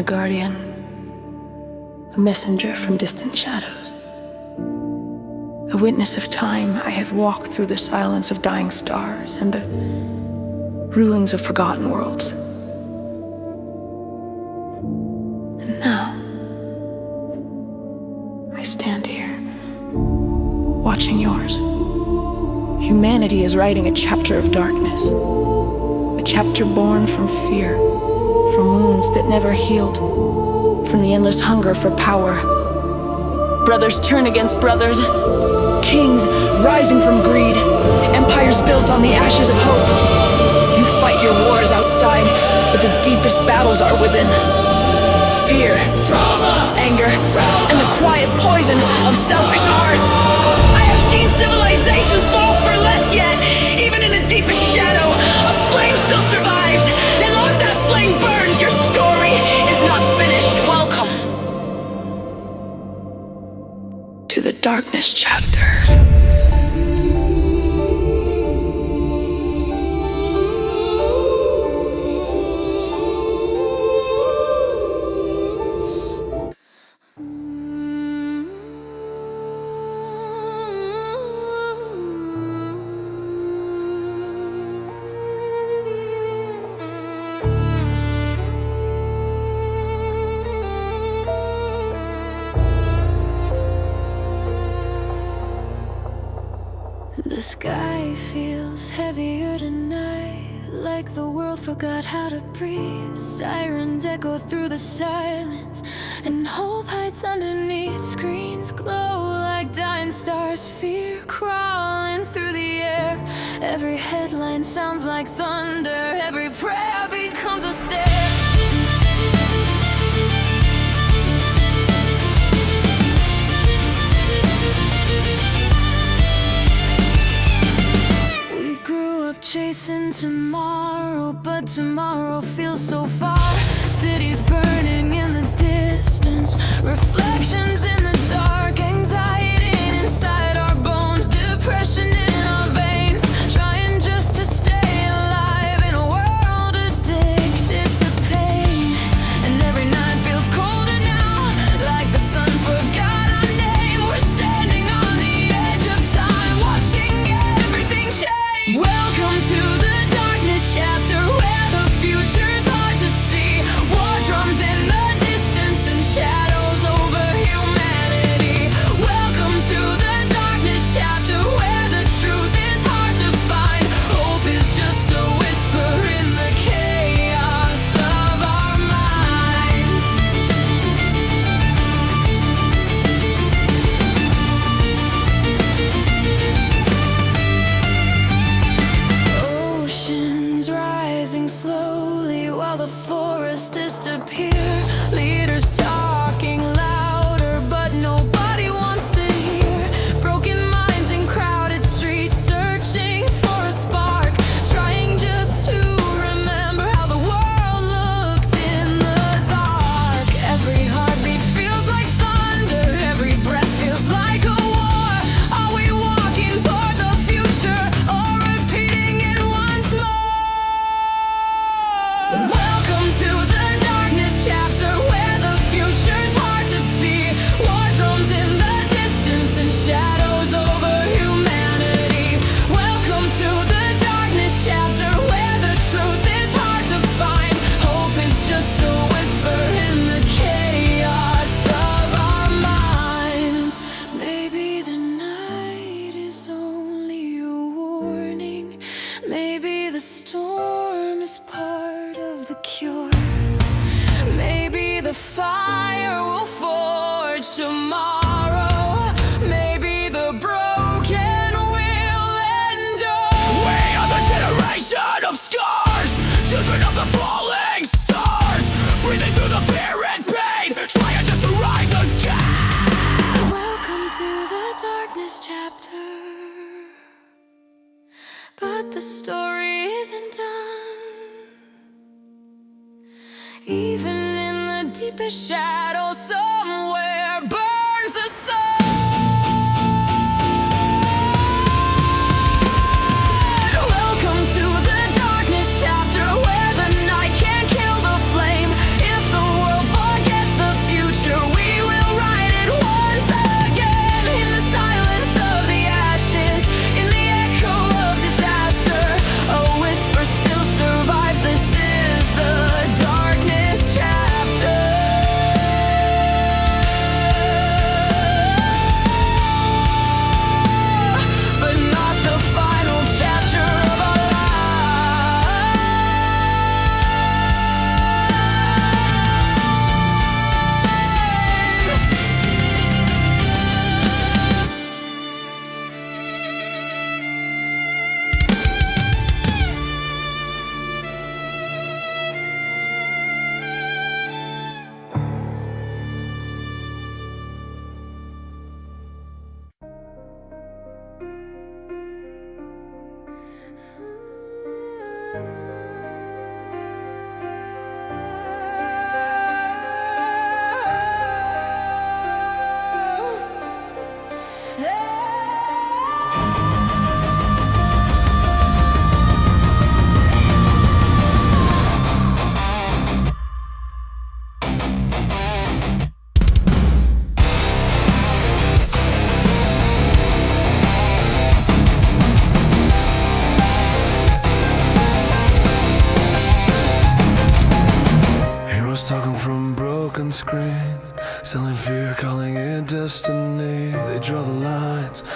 a guardian, a messenger from distant shadows. A witness of time, I have walked through the silence of dying stars and the ruins of forgotten worlds. And now, I stand here, watching yours. Humanity is writing a chapter of darkness, a chapter born from fear, from wounds that never healed, from the endless hunger for power. Brothers turn against brothers, kings rising from greed, empires built on the ashes of hope. You fight your wars outside, but the deepest battles are within. Fear, trauma, anger, and the quiet poison of selfish hearts. I have seen civilizations fall for less yet. Even in the deepest shadow, a flame still survives. And long as that flame burns, your story is not finished. Welcome to the Darkness Chapter. The sky feels heavier tonight, like the world forgot how to breathe. Sirens echo through the silence, and hope hides underneath screens. Glow like dying stars, fear crawling through the air. Every headline sounds like thunder, every prayer becomes a stare. Chasing tomorrow, but tomorrow feels so far. Cities burning in the distance, reflections in the dark, anxiety inside our bones, depression in our veins, trying just to stay alive in a world addicted to pain. And every night feels colder now, like the sun forgot our name. We're standing on the edge of time, watching everything change. Welcome to the Darkness Chapter, where the future's hard to see. War drums in the distance and shadows over humanity. Welcome to the Darkness Chapter, where the truth is hard to find. Hope is just a whisper in the chaos of our minds. Oceans rising slowly while the forests disappear. Leaders talking louder, but nobody wants to hear. Broken minds in crowded streets, searching for a spark, trying just to remember how the world looked in the dark. Every heartbeat feels like thunder, every breath feels like a war. Are we walking toward the future, or repeating it once more? Welcome to the Darkness Chapter, where the future's hard to see. War drums in the distance and shadows over humanity. Welcome to the Darkness Chapter, where the truth is hard to find. Hope is just a whisper in the chaos of our minds. Maybe the night is only a warning. Maybe the storm is part of the cure. Maybe the fire will forge tomorrow. Maybe the broken will endure. We are the generation of scars, children of the falling stars, breathing through the fear and pain, trying just to rise again. Welcome to the Darkness Chapter, but the story isn't done. Even in the deepest shadow, somewhere burns the sun. Welcome to the Darkness Chapter, where the night can't kill the flame. If the world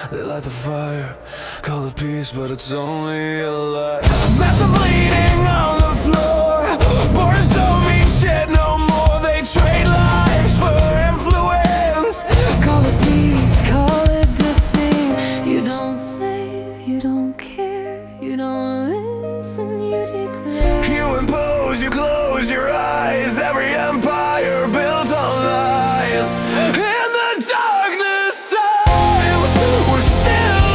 They light the fire, call it peace, but it's only a lie. Massive bleeding on the floor, borders don't mean shit no more. They trade lives for influence. Call it peace, call it defeat. You don't save, you don't care, you don't listen, you declare. You impose, you close your eyes. Every empire built on lies. In the darkness times, we're still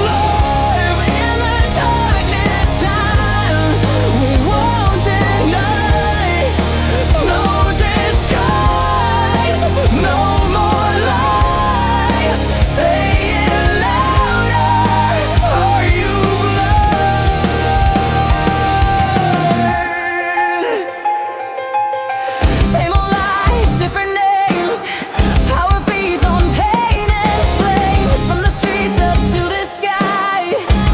alive. In the darkness times, we won't deny. No disguise, no more lies. Say it louder. Are you blind? Same old lies, different names. Power feeds on pain and flames. From the streets up to the sky,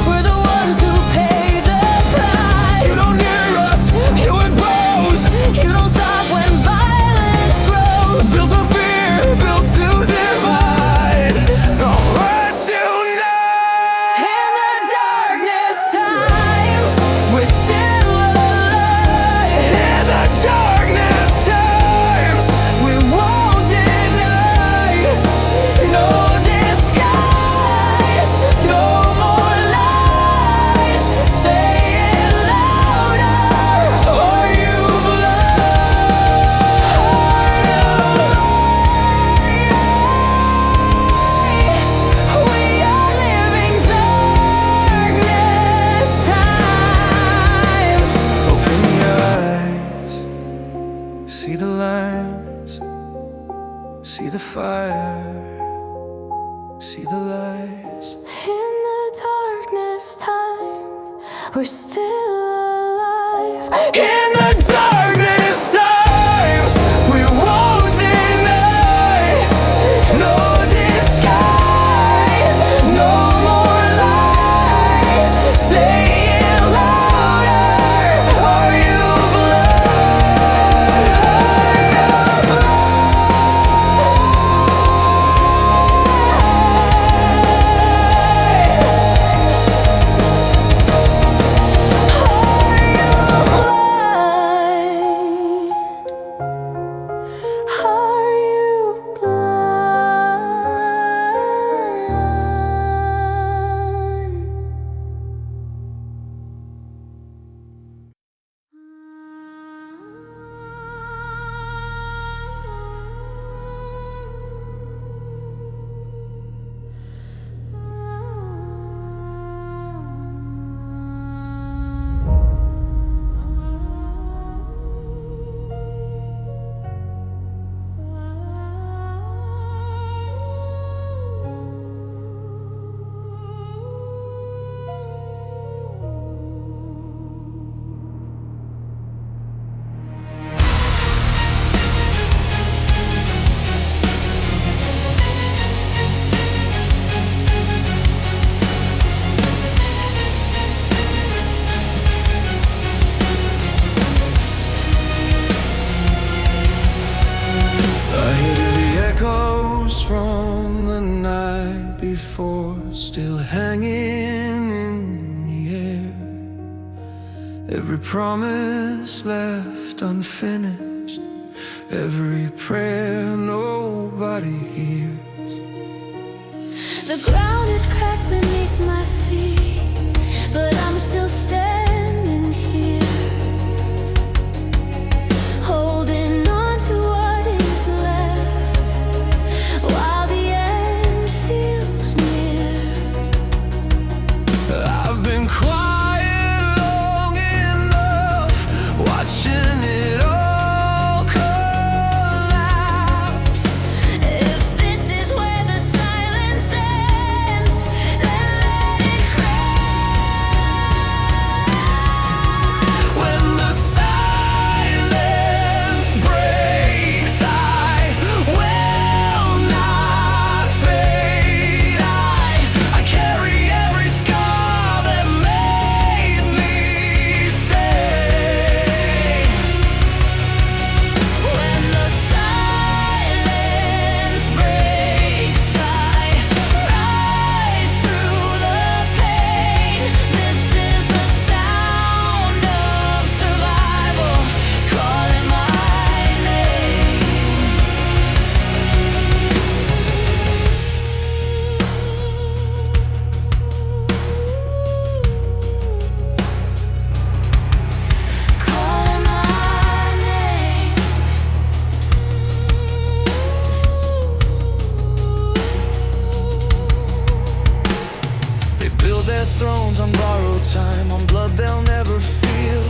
we're the ones who pay the price. You don't hear us, you impose. You don't stop when violence grows. Built on fear, built to divide. Alright, tonight. In the darkness times, we're still alive. In the darkness times, We won't deny. No disguise, no more lies. Say it louder. are you We are living darkness times. Open your eyes, see the lines, see the fire, see the lies. In the darkness time, we're still alive. In the darkness times, we won't deny. No disguise, no more lies. Say it louder. Are you Are you blind? I hear the echoes from the night before, still hanging in the air. Every promise left unfinished, every prayer nobody hears. The ground is cracked beneath my feet, but I'm still standing here, holding on to what is left, while the end feels near. I've been quiet long enough, watching it all collapse. If this is where the silence ends, on borrowed time, on blood they'll never feel.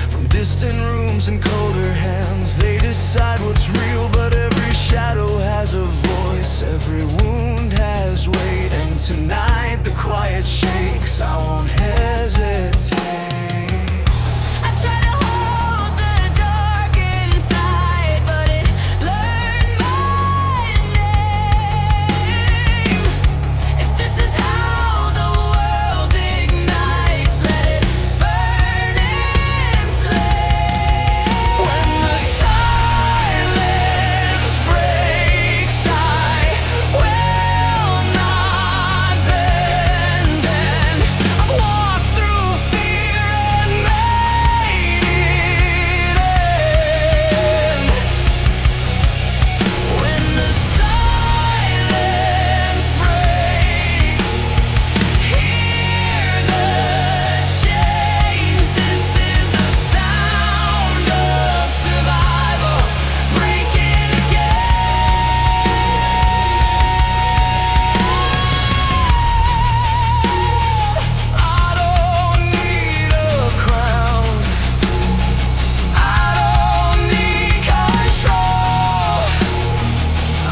From distant rooms and colder hands, they decide what's real. But every shadow has a voice, every wound has weight. And tonight the quiet shakes, I won't hesitate. I try to hold the dark inside, but it learned my name. If this is how the world ignites, let it burn in flame. When the silence breaks, I will not bend. And I've walked through fear and made it end. When the silence breaks, hear the chains. This is the sound of survival breaking again. I don't need a crown, I don't need control, I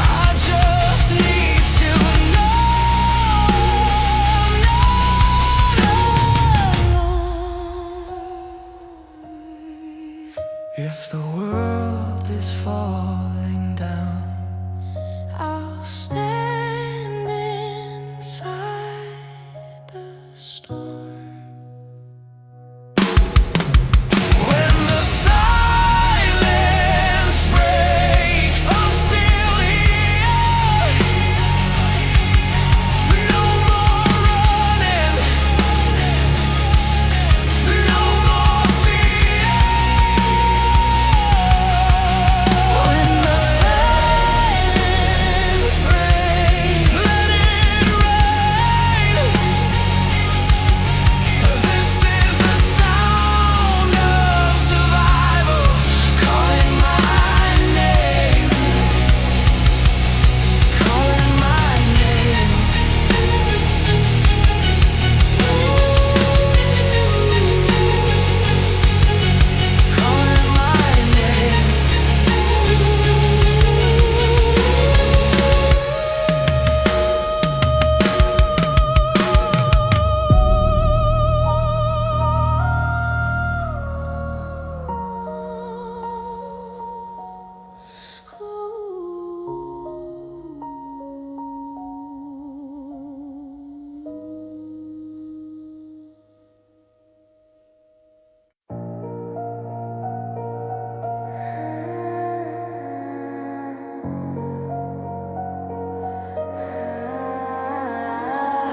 just need to know. If the world is falling down, I'll stand inside the storm. when the silence breaks, I'm still here. No more running, no more fear. When the silence breaks, Let it rain. This is the sound of survival calling my name, calling my name. Calling my name.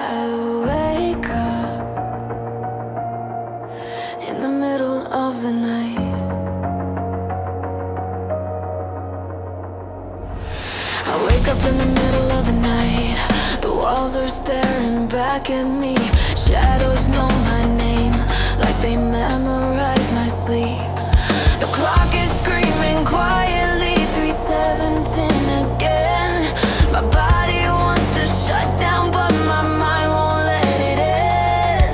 I wake up in the middle of the night. I wake up in the middle of the night. The walls are staring back at me. Shadows know my name, like they memorize my sleep. The clock is screaming quietly, 3/7 in again. My body wants to shut down, but my mind won't let it in.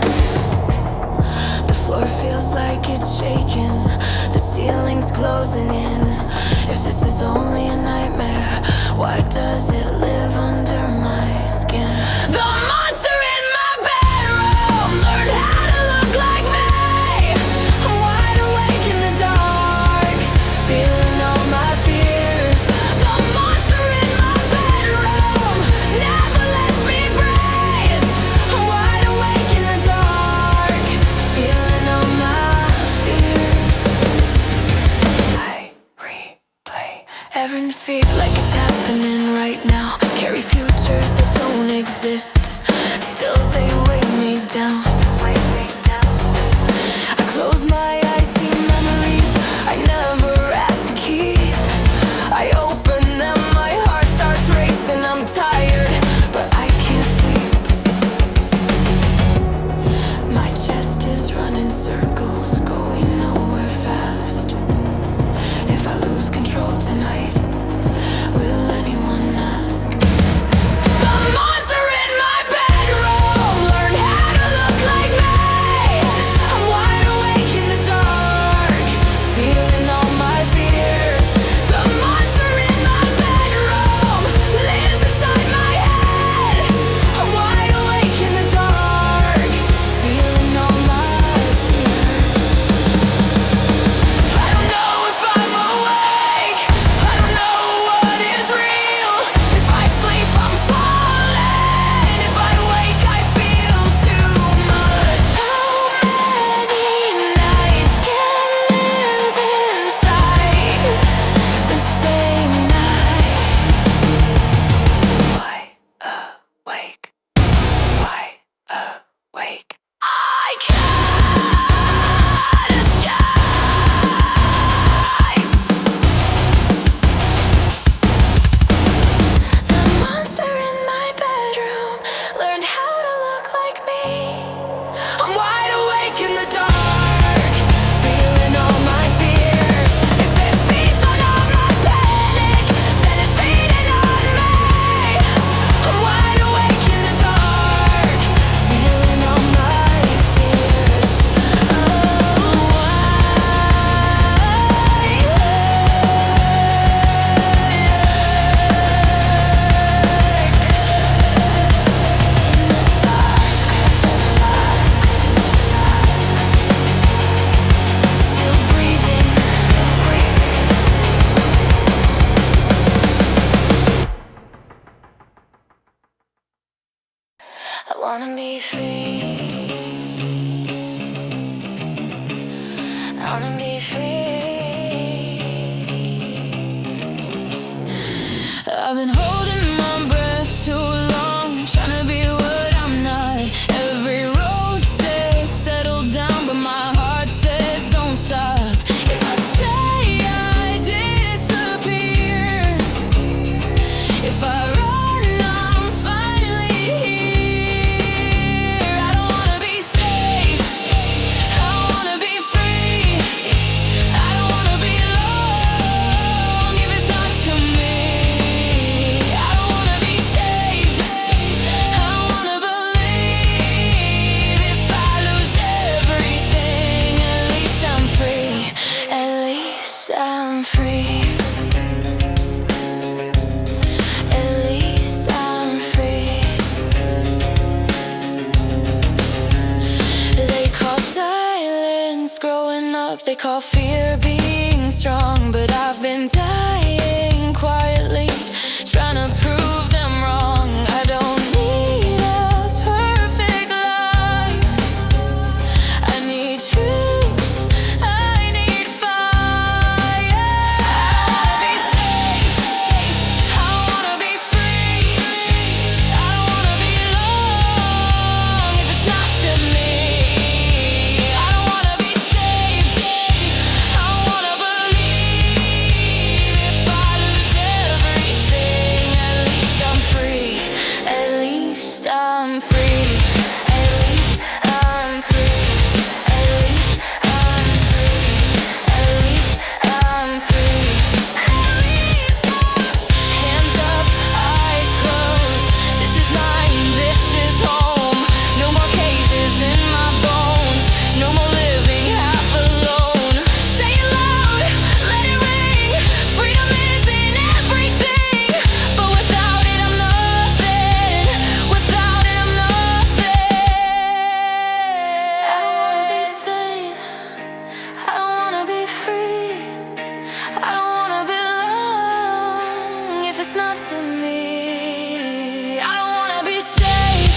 The floor feels like it's shaking, the ceiling's closing in. If this is only a nightmare, why does it live under my skin? The monster in my bedroom learned how to look like me. I'm wide awake in the dark, feeling all my fears. The monster in my bedroom never lets me breathe. awake. I can't escape the monster in my bedroom. Learned how to look like me. I'm wide awake in the dark, feeling all my fears. If it feeds on all my panic, then it's feeding on me. I'm wide awake in the dark, feeling all my fears. Oh, still breathing. I wanna be free. I wanna be free. I've been holding my breath too long, trying to be what I'm not. Every road says settle down, but my heart says don't stop. If I stay, I disappear. If I run, I'm finally here. I don't wanna be safe, I don't wanna be free. I don't wanna be alone if it's not to me. I don't wanna be saved, I don't wanna believe. If I lose everything, at least I'm free. At least I'm free. At least I'm free. They call silence growing up, they call fear being strong. But I've been dying quietly, trying to prove them wrong. I don't need a perfect life, I need truth, I need fire. I don't wanna be safe, I don't wanna be free. I don't wanna be alone if it's not to me. I don't wanna be saved, I don't wanna believe. If I lose everything, at least I'm free. At least I'm free. At least I'm free. At least I'm free. At least I'm free. At least hands up, eyes closed. This is mine, this is home. No more cages in my bones. No more living half alone. Say it loud, let it ring. Freedom is in everything, but without it I'm nothing. Without it I'm nothing. I don't wanna be saved, I don't wanna be free. I don't wanna belong if it's not to me. I don't wanna be safe,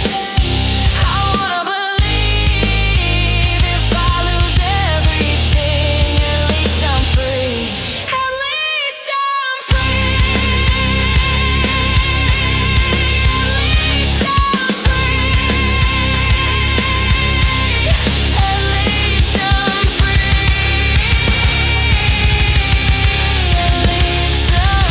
I don't wanna believe. If I lose everything, at least I'm free. At least I'm free. At least I'm free. At least I'm free. At least I'm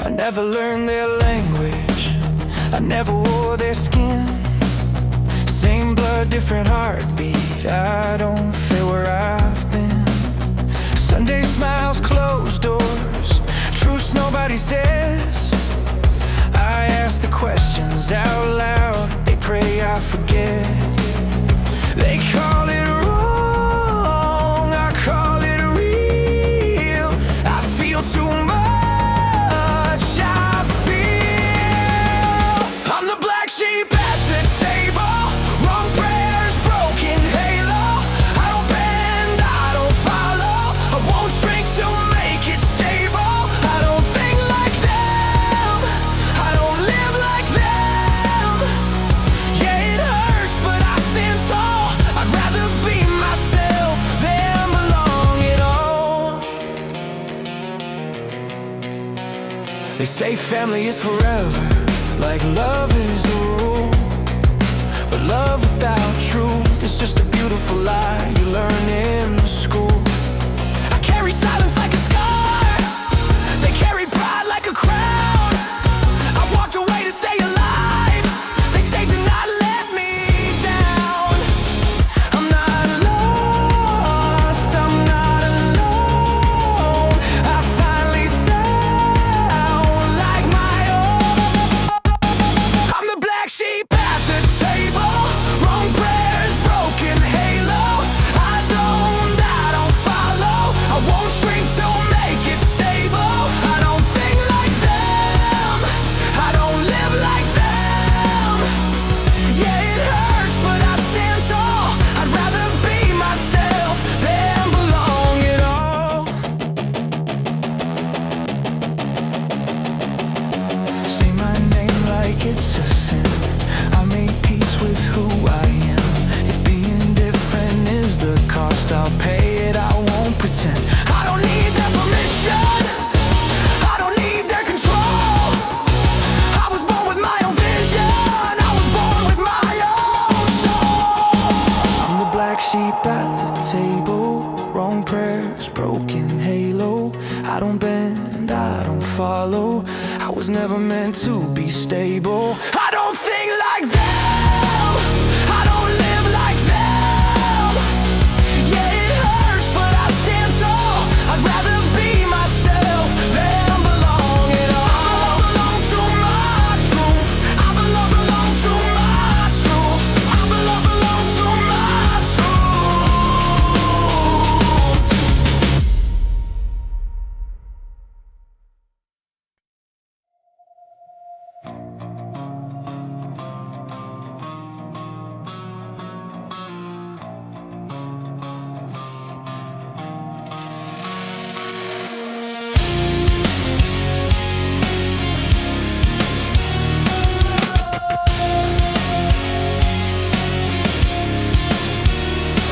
I never learned their language, I never wore their skin. Same blood, different heartbeat, I don't feel where I've been. Sunday smiles, closed doors, truths nobody says. I ask the questions out loud, they pray I forget. They call it wrong, I call it real. I feel too much, I feel I'm the black sheep at the table. Wrong prayers, broken halo. I don't bend, I don't follow. I won't shrink to make it stable. I don't think like them, I don't live like them. Yeah, it hurts. Say family is forever, like love is a rule. But love without truth is just a beautiful lie you learn in school. I carry silence like a scar, they carry pride like a crown. I walked away to stay alive, they stayed to not let me down. I'm not lost, I'm not alone. I finally sound like my own. I'm the black sheep at the table, wrong prayers, broken halo. I don't follow, I won't shrink to make it stable. I don't think like them, I don't live like them. Yeah, it hurts, but I stand tall. I'd rather be myself than belong at all. Say my name like it's a sin. I made peace with who I am. If being different is the cost, I'll pay it, I won't pretend. I don't need their permission, I don't need their control. I was born with my own vision, I was born with my own soul. I'm the black sheep at the table, wrong prayers, broken halo. I don't bend, I don't follow, I was never meant to be stable. I don't think like them, I don't live like them. Yeah, it hurts, but I stand tall. I'd rather be myself than belong at all. I belong to my truth, I belong to my truth, I belong to my truth.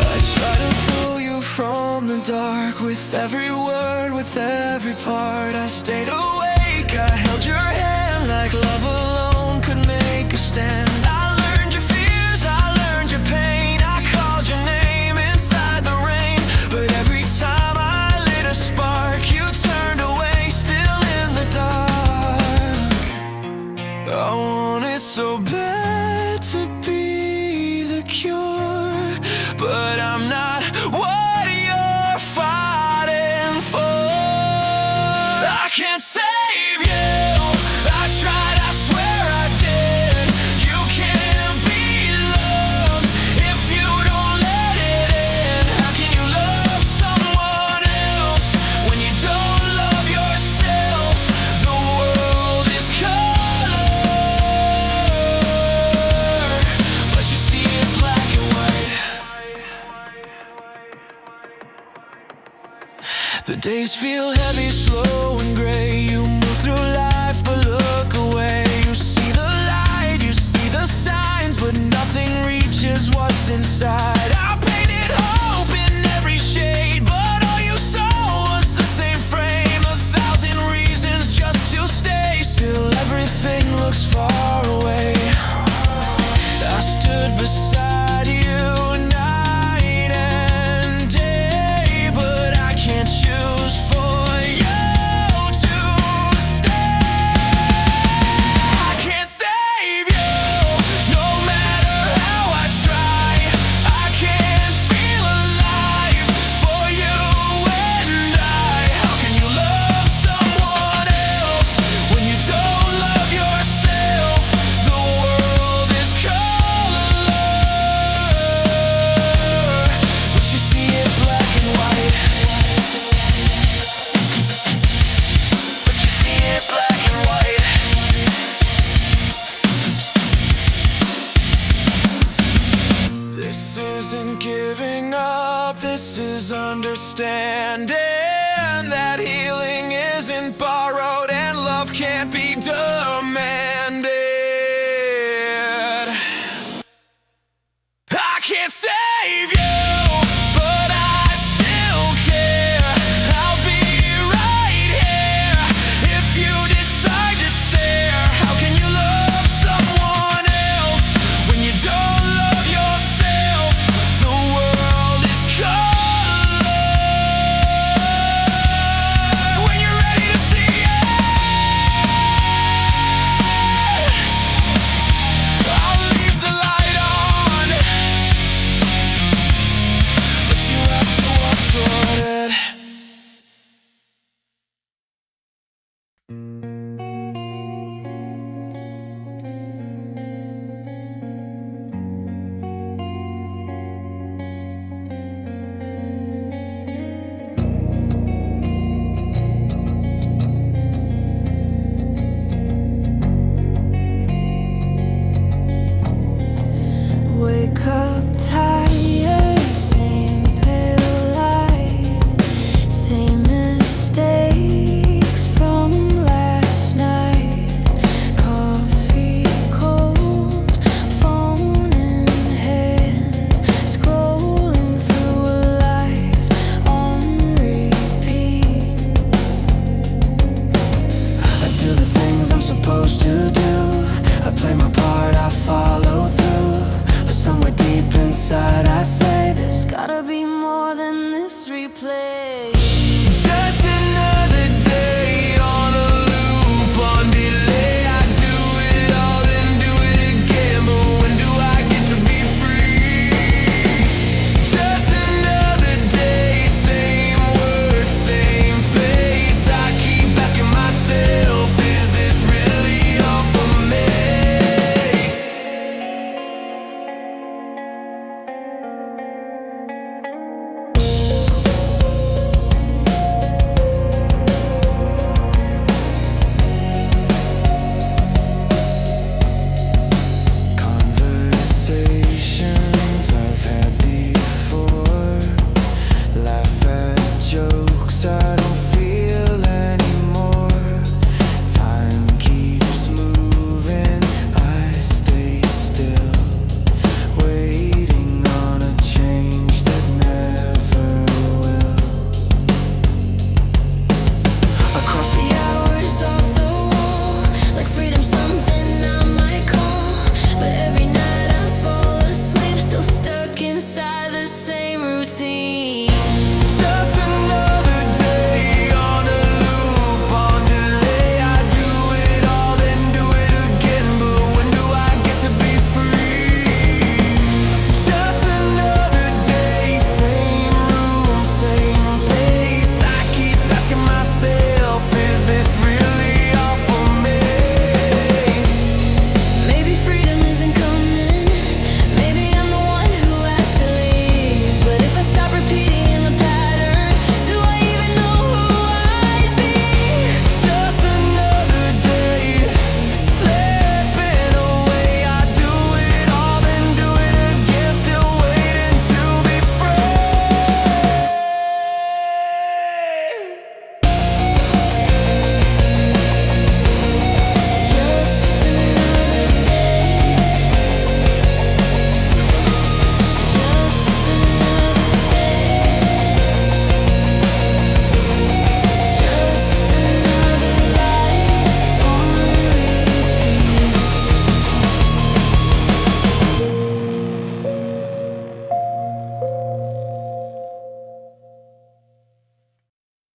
I try to pull you from the dark with every word, with every part. I stayed awake, I held your hand like love alone could make a stand. I learned your fears, I learned your pain. I called your name inside the rain, but every time I lit a spark, you turned away, still in the dark. I wanted so bad to be the cure, but I'm not what you're fighting for. I can't save you, I tried, I swear I did. You can't be loved if you don't let it in. How can you love someone else when you don't love yourself? The world is color, but you see it black and white. The days feel heavy, slow and gray. You move through life but look away. You see the light, you see the signs, but nothing reaches what's inside. I painted hope in every shade, but all you saw was the same frame. 1,000 reasons just to stay, still everything looks far away. I stood beside you night and day, but I can't choose for you to stay. I can't save you, no matter how I try. I can't feel alive for you and I. How can you love someone else when you don't love yourself? The world is color, but you see it black and white. But you see it black and white. This isn't giving up, this is understanding that healing isn't borrowed and love can't be demanded. I can't save you, but I still care. I'll be right here if you decide to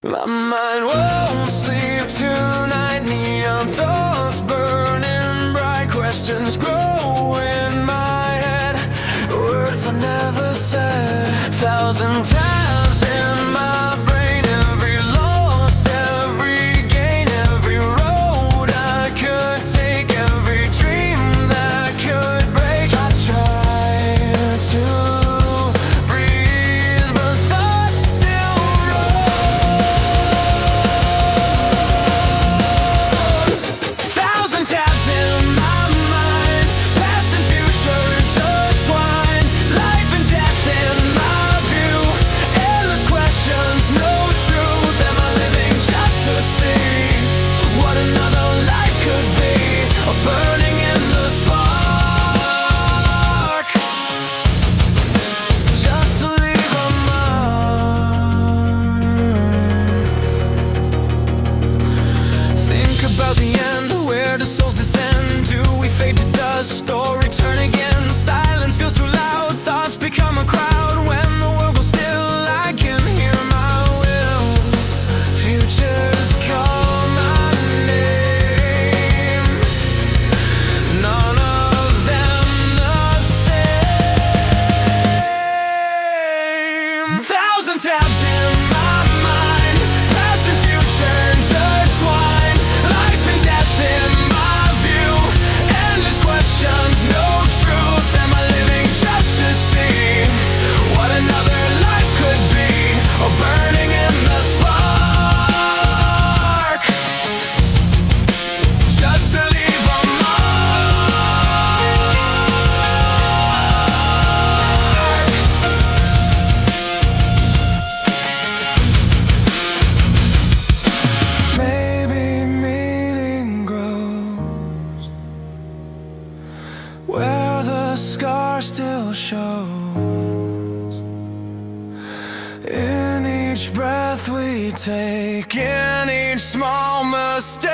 My mind won't sleep tonight. Neon thoughts burning bright. Questions grow in my head. Words I never said. 1,000 times in my brain. Every loss, every gain, every road I could take, every dream that could break. I tried to breathe, but thoughts still roll. 1,000 tabs in my mind, past and future intertwined. Life and death in my view, endless questions, no truth. Am I living just to see what another life could be? A burning in the spark, just to leave a mark. Think about the end, where do souls descend? Do we fade to dust or return again? Silence feels too loud, thoughts become a crowd. When the world goes still, I can hear my will. Futures call my name, none of them the same. 1,000 tabs in my mind, past and future intertwined. Life and death in my view, endless questions, no truth. Am I living just to see what another life could be? Or burning in the spark, just to leave a mark. Maybe meaning grows where the scar still shows. In each breath we take, in each small mistake.